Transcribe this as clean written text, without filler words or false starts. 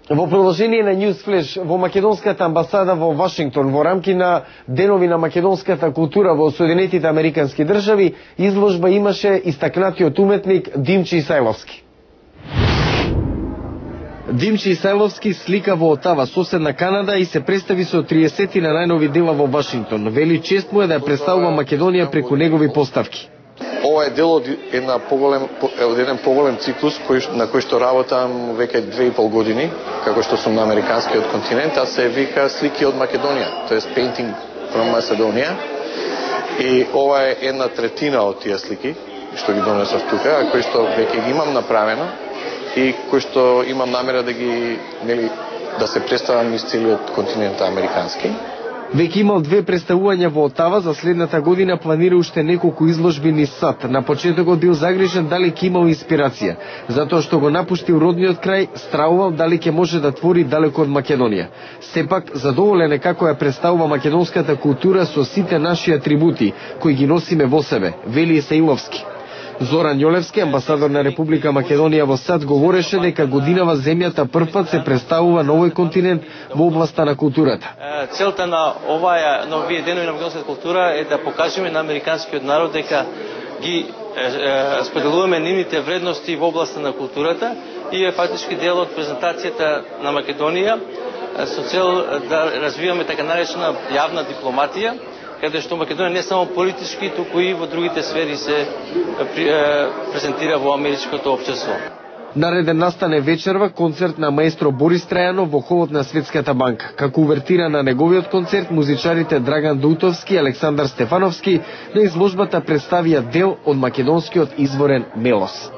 Во продолжение на News Flash, во македонската амбасада во Вашингтон, во рамки на Денови на македонската култура во Соединетите Американски држави, изложба имаше истакнатиот уметник Димче Исајловски. Димче Исајловски слика во Отава, соседна Канада, и се представи со 30 на најнови дела во Вашингтон. Вели чест му е да ја представува Македонија преку негови поставки. Ова е дел од еден поголем циклус на кој што работам веќе 2,5 години, како што сум на американскиот континент, а се вика Слики од Македонија, тоест Painting from Macedonia. И ова е една третина од тие слики што ги донесов тука, а кои што веќе ги имам направено и кои што имам намера да се представам из целиот континент американски. Веќе имал 2 представувања во Отава, за следната година планира уште неколку изложби низ САД. На почетокот бил загрижен дали ќе имал инспирација, затоа што го напуштил родниот крај, стравувал дали ќе може да твори далеко од Македонија. Сепак, задоволен е како ја представува македонската култура со сите наши атрибути, кои ги носиме во себе, вели Исајловски. Зоран Јолевски, амбасадор на Република Македонија во САД, говореше дека годинава земјата првпат се представува на овој континент во областа на културата. Целта на овие денови на македонската култура е да покажеме на американскиот народ дека ги споделуваме нивните вредности во областа на културата и е фактички дел од презентацијата на Македонија со цел да развиваме така наречена јавна дипломатија, каде што Македонија не само политички, туку и во другите сфери се презентира во америчкото општество. Нареден настане вечерва концерт на маестро Борис Трајанов во холот на Светската банка. Како увертира на неговиот концерт, музичарите Драган Дутовски и Александар Стефановски на изложбата представија дел од македонскиот изворен мелос.